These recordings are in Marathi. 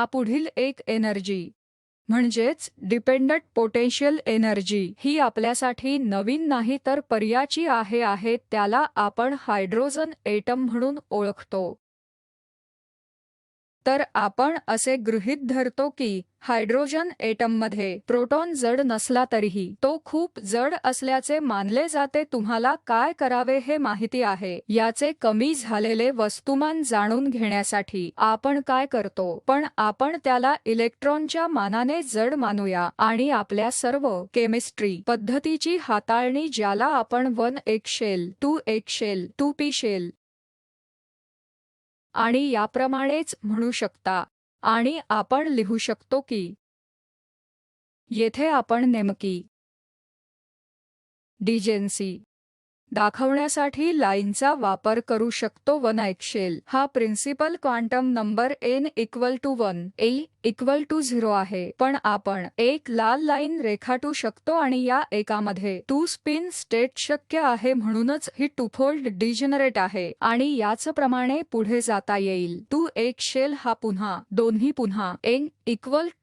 पुढील एक एनर्जी म्हणजेच डिपेंडंट पोटेन्शियल एनर्जी ही आपल्यासाठी नवीन नाही तर पर्यायी आहे त्याला आपण हायड्रोजन एटम म्हणून ओळखतो। तर आपण असे गृहीत धरतो की हायड्रोजन एटममध्ये प्रोटॉन जड नसला तरीही तो खूप जड असल्याचे मानले जाते। तुम्हाला काय करावे हे माहिती आहे। याचे कमी झालेले वस्तुमान जाणून घेण्यासाठी आपण काय करतो, पण आपण त्याला इलेक्ट्रॉनच्या मानाने जड मानूया आणि आपल्या सर्व केमिस्ट्री पद्धतीची हाताळणी ज्याला आपण 1 एक शेल 2 एक शेल 2p शेल आणि याप्रमाणेच म्हणू शकता आणि आपण लिहू शकतो की येथे आपण नेमकी डिजेन्सी दाखवण्यासाठी लाईनचा वापर करू शकतो। 1 एक शेल हा principal quantum number n = 1 a = 0 आहे, पण आपण एक लाल लाईन रेखाटू शकतो आणि या एकामध्ये 2 स्पिन स्टेट शक्य आहे, म्हणूनच ही टूफोल्ड डिजनरेट आहे आणि याच प्रमाणे पुढे जाता येईल। 2 एक शेल हा पुन्हा दोन्ही पुन्हा n =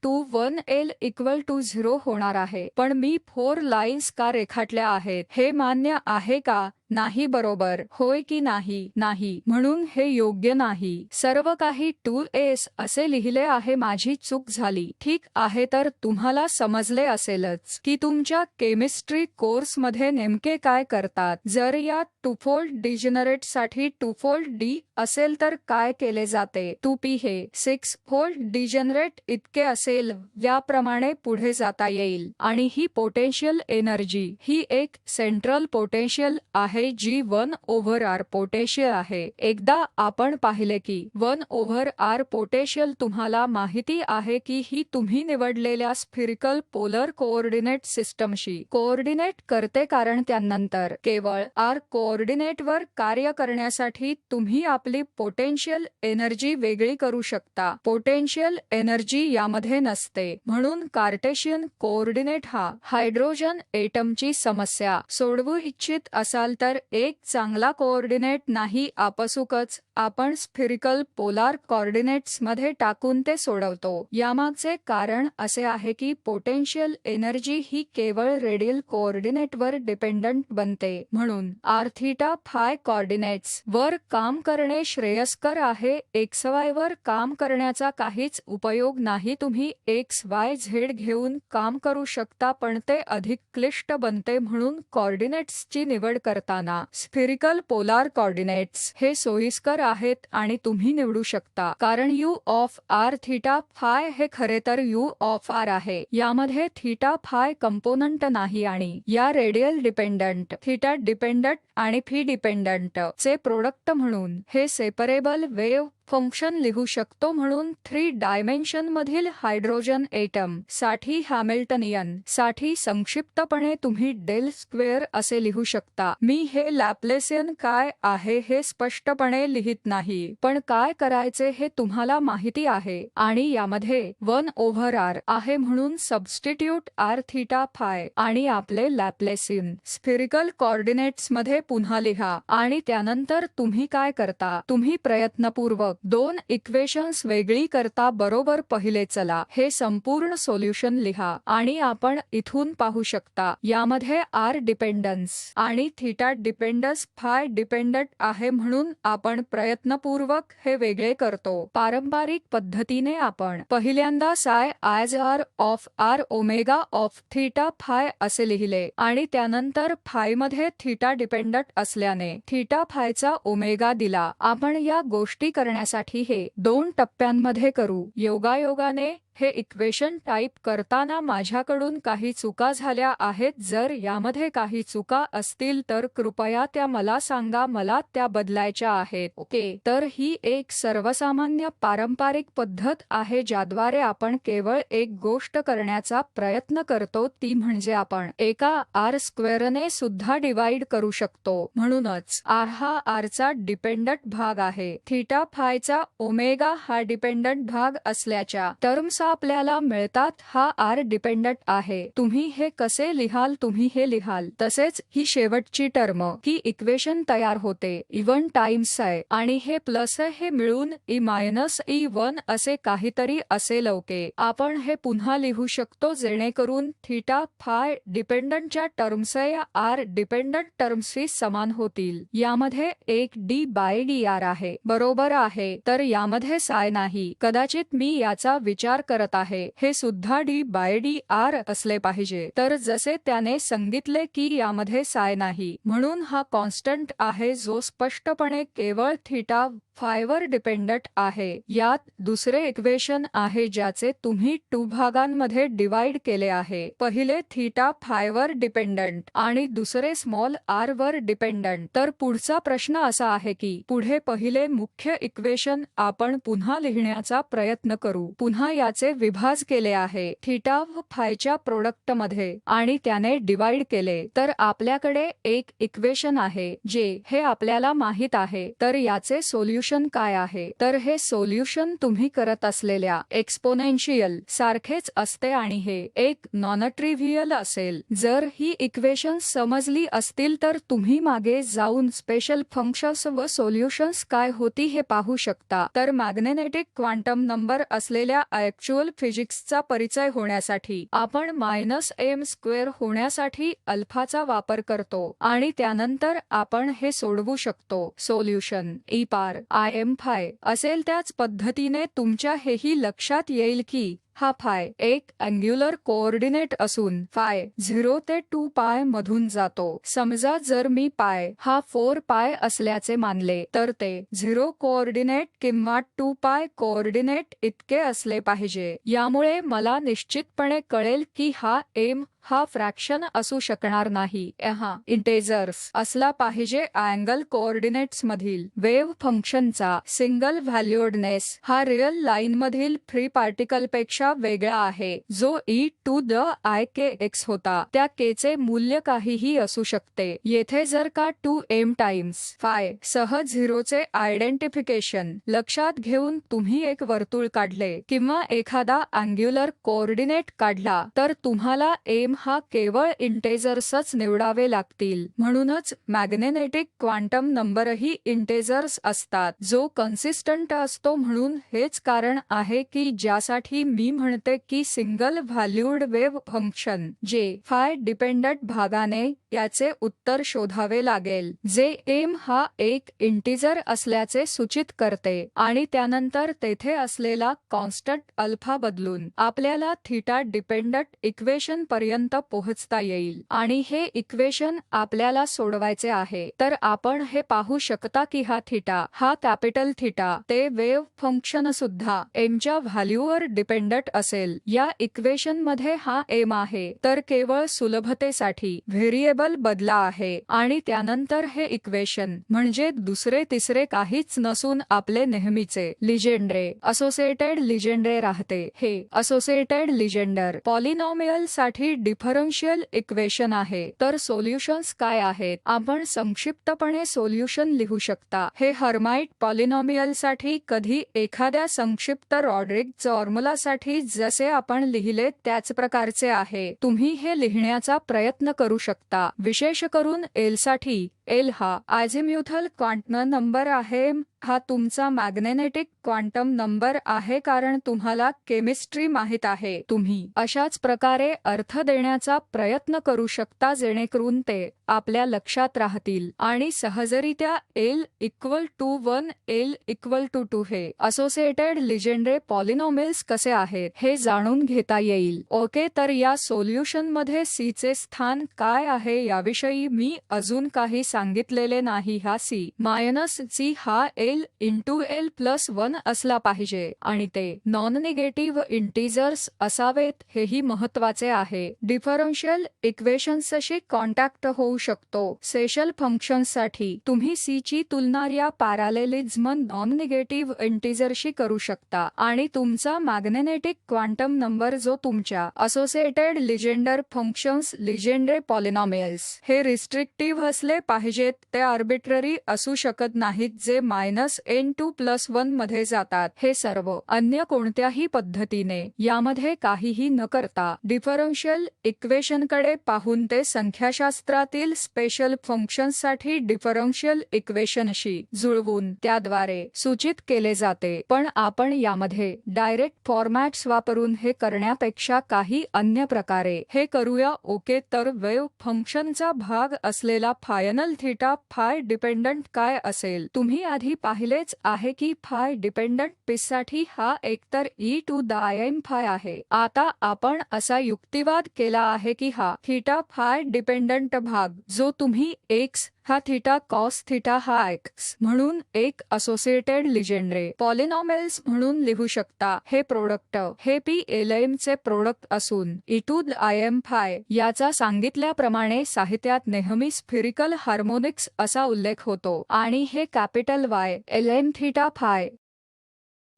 1 l = 0 होणार आहे, पण मी 4 लाईन्स का रेखाटल्या आहेत हे मान्य आहे का नाही, बरोबर होय की नाही, नाही, म्हणून हे योग्य नाही। सर्व काही 2s असे लिहिले आहे, माझी चूक झाली, ठीक आहे। तर तुम्हाला समजले असेलच की तुमच्या केमिस्ट्री कोर्समध्ये नेमके काय करतात। जर या टूफोल्ड डिजनरेट साठी टूफोल्ड डी असेल तर काय केले जाते, 2p हे 6 फोल्ड डिजनरेट इतके असेल, याप्रमाणे पुढे जाता येईल। आणि ही पोटेन्शियल एनर्जी ही एक सेंट्रल पोटेन्शियल आहे जी 1/r पोटेन्शियल आहे। एकदा आपण पाहिले की 1/r पोटेन्शियल तुम्हाला माहिती आहे की ही तुम्ही निवडलेल्या स्फिरिकल पोलर कोऑर्डिनेट सिस्टमशी कोऑर्डिनेट करते, कारण त्यानंतर केवळ r कोऑर्डिनेटवर कार्य करण्यासाठी तुम्ही आपली पोटेन्शियल एनर्जी वेगळी करू शकता। पोटेन्शियल एनर्जी यामध्ये नसते, म्हणून कार्टेशियन कोऑर्डिनेट हा हायड्रोजन एटमची समस्या सोडवू इच्छित असाल तर एक चांगला कोऑर्डिनेट नाही, आपसुकच आपण स्फिरिकल पोलार कोऑर्डिनेट्स मध्ये टाकून ते सोडवतो। यामागचे कारण असे आहे की पोटेन्शियल एनर्जी ही केवळ रेडियल कोऑर्डिनेटवर डिपेंडंट बनते, म्हणून r थीटा फाय कोऑर्डिनेट्स वर काम करणे श्रेयस्कर आहे। xy वर काम करण्याचा काहीच उपयोग नाही। तुम्ही xyz घेऊन काम करू शकता, पण ते अधिक क्लिष्ट बनते, म्हणून कोऑर्डिनेट्सची निवड करताना स्फिरिकल पोलार कोऑर्डिनेट्स हे सोयीस्कर आहेत आणि तुम्ही निवडू शकता, कारण u of r theta five हे खरे तर u ऑफ r आहे। यामध्ये थीटा फाय कंपोनंट नाही आणि या रेडियल डिपेंडंट थीटा डिपेंडंट आणि फी डिपेंडंट चे प्रोडक्ट म्हणून हे सेपरेबल वेव्ह फंक्शन लिहू शकतो। म्हणून 3 डायमेन्शन मधील हायड्रोजन एटम साठी हॅमिल्टनियन साठी संक्षिप्तपणे तुम्ही डेल स्क्वेअर असे लिहू शकता। मी हे लॅप्लेसियन काय आहे हे स्पष्टपणे लिहित नाही, पण काय करायचे हे तुम्हाला माहिती आहे आणि यामध्ये 1/r आहे, म्हणून सबस्टिट्यूट r थीटा फाय आणि आपले लॅप्लेसियन स्फिरिकल कोऑर्डिनेट्स मध्ये पुन्हा लिहा आणि त्यानंतर तुम्ही काय करता, तुम्ही प्रयत्नपूर्वक 2 इक्वेशन्स वेगळी करता, बरोबर। पहिले चला हे संपूर्ण सोल्युशन लिहा आणि आपण इथून पाहू शकता यामध्ये r डिपेंडन्स आणि थीटा डिपेंडन्स फाय डिपेंडंट आहे, म्हणून आपण प्रयत्नपूर्वक हे वेगळे करतो। पारंपरिक पद्धतीने आपण पहिल्यांदा साय as r of r omega of theta five असे लिहिले आणि त्यानंतर फाय मध्ये थीटा डिपेंडंट असल्याने थीटा फायचा ओमेगा दिला। आपण या गोष्टी करण्यासाठी हे 2 टप्प्यांमध्ये करू। योगायोगाने हे इक्वेशन टाइप करताना माझ्याकडून काही चुका झाल्या आहेत। जर यामध्ये काही चुका असतील तर कृपया त्या मला सांगा, मला त्या बदलायच्या आहेत, ओके। तर ही एक सर्वसामान्य पारंपरिक पद्धत आहे ज्याद्वारे आपण केवळ एक गोष्ट करण्याचा प्रयत्न करतो, ती म्हणजे आपण एका r स्क्वेअरने सुद्धा डिवाइड करू शकतो। म्हणूनच r हा r चा डिपेंडंट भाग आहे, थीटा फायचा ओमेगा हा डिपेंडंट भाग असल्याच्या टर्म्स आपल्याला मिळतात हा आर डिपेंडंट आहे. तुम्ही हे कसे लिहाल तुम्ही हे लिहाल. तसेच ही शेवटची टर्म ही इक्वेशन तयार होते इवन टाइम्स आहे आणि हे प्लस हे मिळून ई मायनस ई 1 असे काहीतरी असेल. ओके, आपण हे पुन्हा लिहू शकतो जेणेकरून थीटा फाय डिपेंडंटच्या टर्म्स या आर डिपेंडंट टर्म्सशी समान होतील. यामध्ये एक डी बाय डी आर आहे. बरोबर आहे. तर यामध्ये साय नाही. कदाचित मी याचा विचार करत आहे. हे सुद्धा डी बाय डी आर असले पाहिजे. तर जसे त्याने सांगितले की यामध्ये साय नाही म्हणून हा कॉन्स्टंट आहे जो स्पष्टपणे केवळ थीटा फायवर डिपेंडंट आहे. यात दुसरे इक्वेशन आहे ज्याचे तुम्ही 2 भागांमध्ये डिवाइड केले आहे. पहिले थीटा फायवर डिपेंडंट आणि दुसरे स्मॉल आर वर डिपेंडंट. तर पुढचा प्रश्न असा आहे की पुढे पहिले मुख्य इक्वेशन आपण पुन्हा लिहिण्याचा प्रयत्न करू. पुन्हा याचे विभाज केले आहे थीटा व फायच्या प्रोडक्ट मध्ये आणि त्याने डिवाइड केले. तर आपल्याकडे एक इक्वेशन आहे जे हे आपल्याला माहित आहे. तर याचे सोल्युशन काय आहे. तर हे सोल्युशन तुम्ही करत असलेल्या एक्सपोनेन्शियल सारखेच असते आणि हे एक नॉन ट्रिव्हियल असेल. जर ही इक्वेशन समजली असतील तर तुम्ही मागे जाऊन स्पेशल फंक्शन्स व सोल्युशन्स काय होती हे पाहू शकता. तर मॅग्नेटिक क्वांटम नंबर असलेल्या ऍक्च्युअल फिजिक्सचा परिचय होण्यासाठी आपण -m² होण्यासाठी अल्फाचा वापर करतो आणि त्यानंतर आपण हे सोडवू शकतो. सोल्युशन ई पार im फाय असेल. त्याच पद्धतीने तुमच्या हेही लक्षात येईल की हा फाय एक अँग्युलर कोऑर्डिनेट असून फाय 0 ते 2 पाय मधून जातो. समजा जर मी पाय हा 4 पाय असल्याचे मानले तर ते 0 कोऑर्डिनेट किंवा 2 पाय कोऑर्डिनेट इतके असले पाहिजे. यामुळे मला निश्चितपणे कळेल की हा एम हा फ्रॅक्शन असू शकणार नाही. हा इंटेजर्स असला पाहिजे. अँगल कोऑर्डिनेट्स मधील वेव्ह फंक्शनचा सिंगल व्हॅल्युडनेस हा रियल लाईन मधील फ्री पार्टिकल पेक्षा वेगळा आहे जो e to the i k x होता. त्या के चे मूल्य काहीही असू शकते. येथे जर का 2m टाइम्स फाय सह 0 चे आयडेंटिफिकेशन लक्षात घेऊन तुम्ही एक वर्तुळ काढले किंवा एखादा अँग्युलर कोऑर्डिनेट काढला तर तुम्हाला एम हा केवळ इंटेजर्सच निवडावे लागतील. म्हणूनच मॅग्नेटिक क्वांटम नंबरही इंटेजर्स असतात जो कन्सिस्टंट असतो. म्हणून हेच कारण आहे की ज्यासाठी मी म्हणते की सिंगल व्हॅल्यूड वेव्ह फंक्शन जे फाय डिपेंडंट भागाने याचे उत्तर शोधावे लागेल जे एम हा एक इंटिजर असल्याचे सूचित करते आणि त्यानंतर तेथे असलेला कॉन्स्टंट अल्फा बदलून आपल्याला थीटा डिपेंडंट इक्वेशन पर्यंत पोहोचता येईल आणि हे इक्वेशन आपल्याला सोडवायचे आहे. तर आपण हे पाहू शकता की हा थीटा हा कॅपिटल थीटा ते वेव्ह फंक्शन सुद्धा एमच्या व्हॅल्यूवर डिपेंडंट असेल. या इक्वेशन मध्ये हा एम आहे तर केवळ सुलभतेसाठी व्हेरिएबल बदला आहे आणि त्यानंतर हे इक्वेशन म्हणजे दुसरे तिसरे काहीच नसून आपले नेहमीचे लिजेंड्रे असोसिएटेड लिजेंड्रे राहते. हे असोसिएटेड लिजेंडर पॉलिनॉमियल साठी डिफरन्शियल इक्वेशन आहे. तर सोल्युशन्स काय आहेत. आपण संक्षिप्तपणे सोल्युशन लिहू शकता. हे हर्माइट पॉलिनॉमियल साठी कधी एखाद्या संक्षिप्त रॉड्रिक फॉर्म्युला साठी जसे आपण लिहिले त्याच प्रकारचे आहे. तुम्ही हे लिहिण्याचा प्रयत्न करू शकता. विशेष करून एल साठी एल हा अझिम्युथल क्वांटम नंबर आहे. हा तुमचा मॅग्नेटिक क्वांटम नंबर आहे कारण तुम्हाला केमिस्ट्री माहित आहे. तुम्ही अशाच प्रकारे अर्थ देण्याचा प्रयत्न करू शकता जेणेकरून ते आपल्या लक्षात राहतील आणि सहजरित्या l equal to 1 l equal to 2 हे असोसिएटेड लिजेंड्रे पॉलिनॉमियल्स कसे आहेत हे जाणून घेता येईल. ओके, तर या सोल्युशन मध्ये सी चे स्थान काय आहे याविषयी मी अजून काही सांगितलेले नाही. हा सी मायनस सी हा एल इंटू एल प्लस 1 असला पाहिजे आणि ते नॉन निगेटिव्ह इंटिजर्स असावेत हेही महत्वाचे आहे. डिफरन्शियल इक्वेशन्सशी कॉन्टॅक्ट होऊ शकतो. स्पेशल फंक्शन्ससाठी तुम्ही सी ची तुलना या पॅरालेलिझम नॉन निगेटिव्ह इंटिजरशी करू शकता आणि तुमचा मॅग्नेटिक क्वांटम नंबर जो तुमच्या असोसिएटेड लिजेंडर फंक्शन्स लिजेंडरे पॉलिनॉमियल्स हे रिस्ट्रिक्टिव्ह असले पाहिजेत, ते आर्बिट्ररी असू शकत नाहीत जे -n2+1 मध्ये जातात. हे सर्व अन्य कोणत्याही पद्धतीने यामध्ये काहीही न करता डिफरन्शियल इक्वेशनकडे पाहून ते संख्याशास्त्रातील स्पेशल फंक्शन्ससाठी डिफरन्शियल इक्वेशनशी जुळवून त्याद्वारे सूचित केले जाते. पण आपण यामध्ये डायरेक्ट फॉर्मॅट्स वापरून हे करण्यापेक्षा काही अन्य प्रकारे हे करूया. ओके, तर वेव्ह फंक्शनचा भाग असलेला फायनल थीटा फाय डिपेंडंट काय असेल? तुम्ही आधी पाहिलेच आहे की फाय डिपेंडंट पीससाठी हा एकतर e⁻⁴ आहे. आता आपण असा युक्तिवाद केला आहे की हा थीटा फाय डिपेंडंट भाग जो तुम्ही x हा थीटा कॉस थीटा हा x म्हणून एक असोसिएटेड लिजेंडरे पॉलिनॉमियल्स म्हणून लिहू शकता. हे प्रोडक्ट हे PLM चे प्रोडक्ट असून e⁻⁴ याचा सांगितल्याप्रमाणे साहित्यात नेहमी स्फेरिकल हार्मोनिक्स असा उल्लेख होतो आणि हे capital Y LM theta five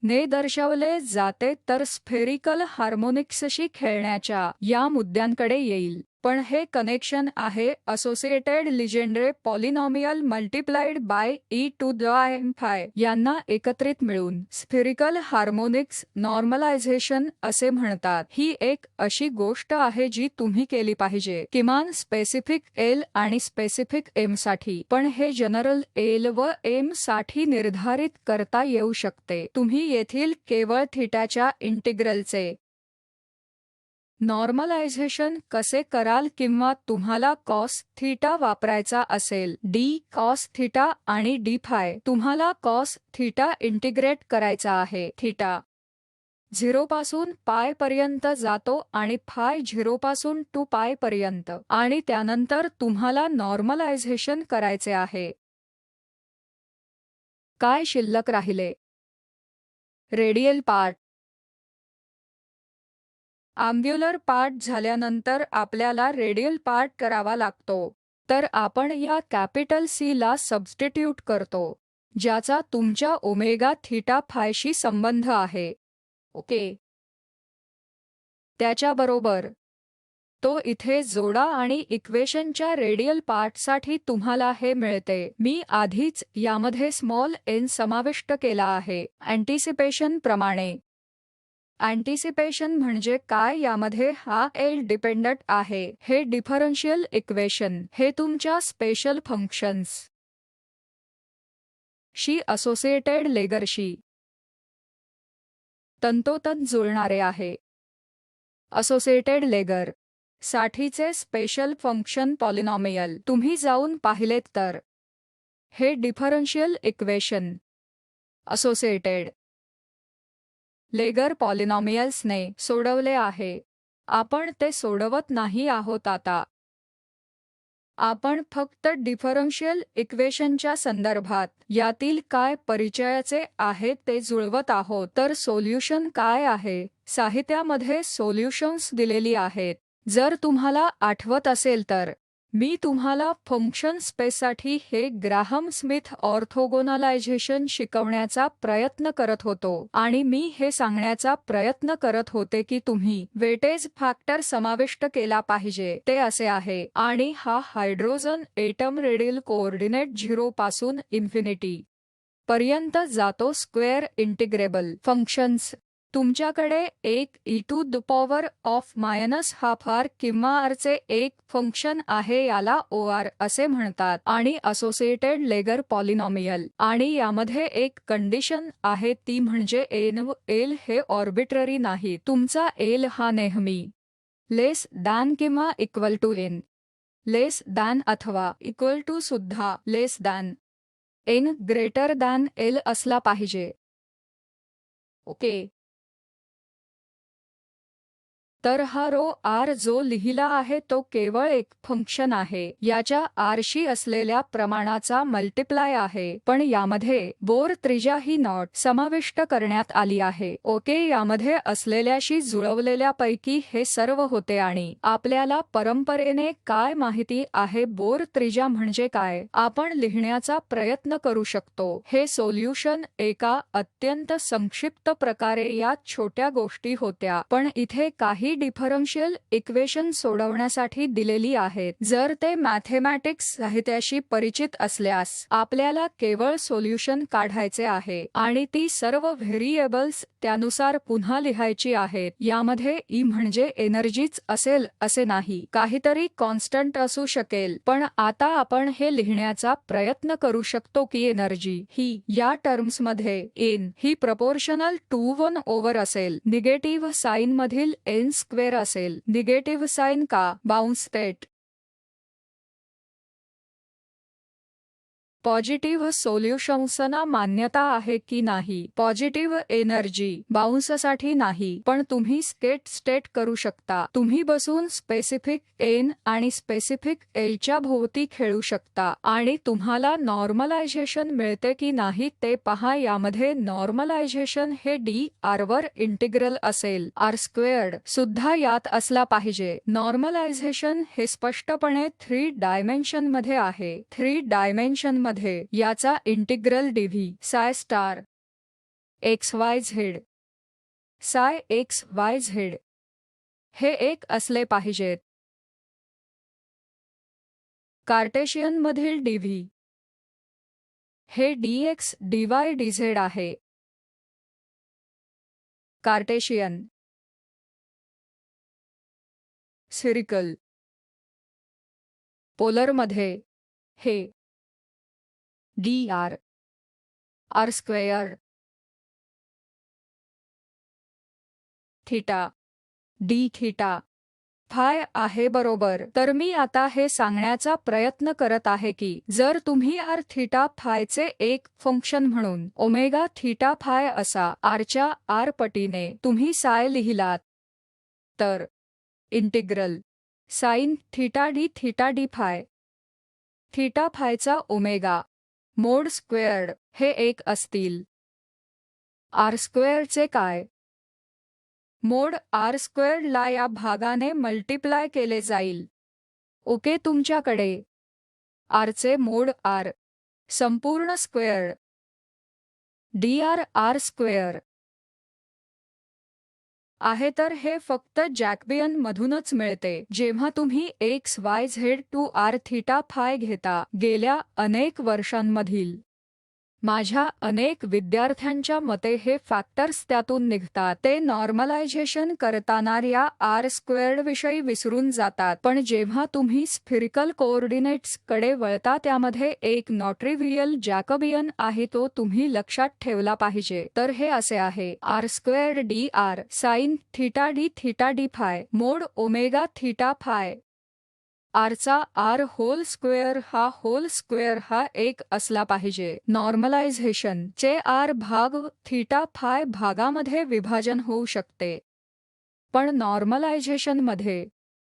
ने दर्शवले जाते. तर स्फेरिकल हार्मोनिक्सशी खेळण्याच्या या मुद्द्यांकडे येईल. पण हे कनेक्शन आहे associated Legendre polynomial multiplied by e⁻⁴ यांना एकत्रित मिळून स्फेरिकल हार्मोनिक्स नॉर्मलायझेशन असे म्हणतात. ही एक अशी गोष्ट आहे जी तुम्ही केली पाहिजे, किमान स्पेसिफिक L आणि स्पेसिफिक M साठी. पण हे जनरल L व M साठी निर्धारित करता येऊ शकते. तुम्ही येथील केवळ थीटाच्या इंटिग्रलचे नॉर्मलायझेशन कसे कराल, किंवा तुम्हाला कॉस थीटा वापरायचा असेल d कॉस थीटा आणि d फाय तुम्हाला कॉस थीटा इंटिग्रेट करायचा आहे. थीटा 0 पासून पाय पर्यंत जातो आणि फाय 0 पासून 2π पर्यंत, आणि त्यानंतर तुम्हाला नॉर्मलायझेशन करायचे आहे. काय शिल्लक राहिले? Radial part. अँग्युलर पार्ट झाल्यानंतर आपल्याला रेडियल पार्ट करावा लागतो. तर आपण या कॅपिटल C ला सबस्टिट्यूट करतो, ज्याचा तुमच्या ओमेगा थीटा फायशी संबंध आहे. ओके, त्याच्याबरोबर तो इथे जोडा आणि इक्वेशनच्या रेडियल पार्टसाठी तुम्हाला हे मिळते. मी आधीच यामध्ये स्मॉल n समाविष्ट केला आहे अँटिसिपेशन प्रमाणे. अँटिसिपेशन म्हणजे काय? यामध्ये हा L डिपेंडंट आहे. हे डिफरन्शियल इक्वेशन हे तुमच्या स्पेशल फंक्शन्स शी असोसिएटेड लेगरशी तंतोतंत जुळणारे आहे. असोसिएटेड लेगर साठीचे स्पेशल फंक्शन पॉलिनॉमियल तुम्ही जाऊन पाहिलेत तर हे डिफरन्शियल इक्वेशन असोसिएटेड लेगर पॉलिनॉमियल्सने सोडवले आहे. आपण ते सोडवत नाही आहोत आता. आपण फक्त डिफरन्शियल इक्वेशनच्या संदर्भात यातील काय परिचयाचे आहे ते जुळवत आहोत. तर सोल्युशन काय आहे? साहित्यामध्ये सोल्युशन्स दिलेली आहेत. जर तुम्हाला आठवत असेल तर मी तुम्हाला फंक्शन स्पेससाठी हे ग्राहम स्मिथ ऑर्थोगोनलायझेशन शिकवण्याचा प्रयत्न करत होतो, आणि मी हे सांगण्याचा प्रयत्न करत होते की तुम्ही वेटेज फॅक्टर समाविष्ट केला पाहिजे. ते असे आहे, आणि हा हायड्रोजन एटम रेडियल कोऑर्डिनेट 0 पासून इन्फिनिटी पर्यंत जातो. स्क्वेअर इंटिग्रेबल फंक्शन्स तुमच्याकडे एक e⁻⁻r किंवा r चे एक फंक्शन आहे, याला OR असे म्हणतात, आणि असोसिएटेड लेगर पॉलिनॉमियल. आणि यामध्ये एक कंडिशन आहे, ती म्हणजे n व L हे ऑर्बिट्ररी नाही. तुमचा L हा नेहमी लेस दॅन किंवा equal to n less than अथवा इक्वल टू सुद्धा less than n greater than L असला पाहिजे. ओके, तर हा रो आर जो लिहिला आहे तो केवळ एक फंक्शन आहे, याच्या आरशी असलेल्या प्रमाणाचा मल्टिप्लाय आहे, पण यामध्ये बोर त्रिज्या ही नॉट समाविष्ट करण्यात आली आहे. ओके, यामध्ये असलेल्याशी जुळवलेल्यापैकी हे सर्व होते आणि आपल्याला परंपरेने काय माहिती आहे बोर त्रिज्या म्हणजे काय आपण लिहिण्याचा प्रयत्न करू शकतो. हे सोल्युशन एका अत्यंत संक्षिप्त प्रकारे या छोट्या गोष्टी होत्या, पण इथे काही डिफरन्शियल इक्वेशन सोडवण्यासाठी दिलेली आहेत. जर ते मॅथेमॅटिक्स साहित्याशी परिचित असल्यास आपल्याला केवळ सोल्युशन काढायचे आहे आणि ती सर्व व्हेरिएबल्स त्यानुसार पुन्हा लिहायची आहेत. यामध्ये ई म्हणजे एनर्जीच असेल असे नाही, काहीतरी कॉन्स्टंट असू शकेल, पण आता आपण हे लिहिण्याचा प्रयत्न करू शकतो की एनर्जी ही या टर्म्समध्ये एन ही प्रपोर्शनल टू 1 ओव्हर असेल. निगेटिव्ह साइन मधील एन स्क्वेअर असेल. निगेटिव्ह साइन का? Bound state. पॉझिटिव्ह सोल्युशन्सना मान्यता आहे की नाही? पॉझिटिव्ह एनर्जी बाउन्ससाठी नाही, पण तुम्ही स्टेट करू शकता. तुम्ही बसून स्पेसिफिक एन आणि स्पेसिफिक एलच्या भोवती खेळू शकता आणि तुम्हाला नॉर्मलायझेशन मिळते की नाही ते पहा. यामध्ये नॉर्मलायझेशन हे डी आरवर इंटिग्रल असेल. आर स्क्वेअर्ड सुद्धा यात असला पाहिजे. नॉर्मलायझेशन हे स्पष्टपणे 3 डायमेन्शनमध्ये आहे. 3 डायमेन्शनमध्ये याचा इंटिग्रल डीव्ही साय स्टार एक्स वाय झेड साय एक्स वाय झेड हे एक असले पाहिजेत. कार्टेशियन मधील डीव्ही हे डीएक्स डीवाय डीझेड आहे. कार्टेशियन स्फेरिकल पोलरमध्ये हे d r r square theta d theta phi आहे. बरोबर. तर मी आता हे सांगण्याचा प्रयत्न करत आहे की जर तुम्ही आर थीटा फायचे एक फंक्शन म्हणून ओमेगा थीटा फाय असा आरच्या आर पटीने तुम्ही साय लिहिलात तर integral sine theta D phi theta फायचा ओमेगा मोड स्क्वेअर्ड हे एक असतील. आर स्क्वेअरचे काय? मोड आर स्क्वेअर्डला या भागाने मल्टिप्लाय केले जाईल. ओके, तुमच्याकडे आरचे मोड आर संपूर्ण square d r r square आहे. तर हे फक्त जॅकबियन मधूनच मिळते जेव्हा तुम्ही x y z to r theta phi घेता. गेल्या अनेक वर्षांमधील माझ्या अनेक विद्यार्थ्यांच्या मते हे फॅक्टर्स त्यातून निघतात. ते नॉर्मलायझेशन करताना या आर स्क्वेअर्डविषयी विसरून जातात, पण जेव्हा तुम्ही स्फेरिकल कोऑर्डिनेट्स कडे वळता त्यामध्ये एक नॉट्रिव्हियल जॅकबियन आहे तो तुम्ही लक्षात ठेवला पाहिजे. तर हे असे आहे R squared D R sine theta D phi mod omega theta phi. आरचा आर होल स्क्वेअर हा एक असला पाहिजे. नॉर्मलायझेशन चे आर भाग थीटा फाय भागामध्ये विभाजन होऊ शकते, पण नॉर्मलायझेशनमध्ये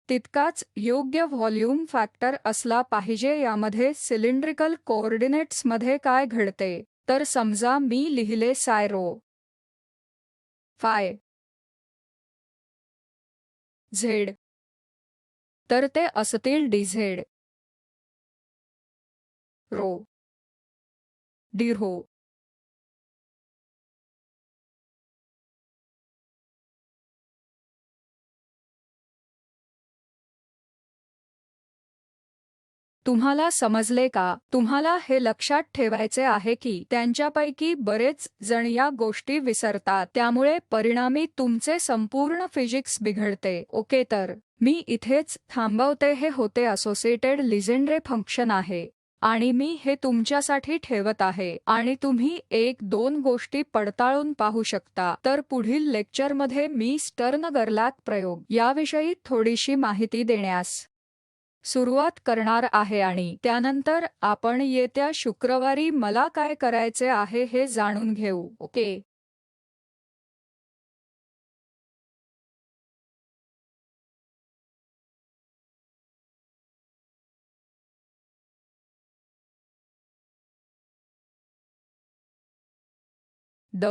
तितकाच योग्य व्हॉल्यूम फॅक्टर असला पाहिजे. यामध्ये सिलेंड्रिकल कोऑर्डिनेट्समध्ये काय घडते तर समजा मी लिहिले साय रो फाय झेड तर ते असतील डीझेड रो डी रो. तुम्हाला समजले का? तुम्हाला हे लक्षात ठेवायचे आहे की त्यांच्यापैकी बरेच जण या गोष्टी विसरतात, त्यामुळे परिणामी तुमचे संपूर्ण फिजिक्स बिघडते. ओके, तर मी इथेच थांबवते. हे होते असोसिएटेड लिजेंड्रे फंक्शन आहे आणि मी हे तुमच्यासाठी ठेवत आहे आणि तुम्ही 1-2 गोष्टी पडताळून पाहू शकता. तर पुढील लेक्चरमध्ये मी स्टर्नगरलॅक प्रयोग याविषयी थोडीशी माहिती देण्यास सुरुवात करणार आहे आणि त्यानंतर आपण येत्या शुक्रवारी मला काय करायचे आहे हे जाणून घेऊ. ओके. द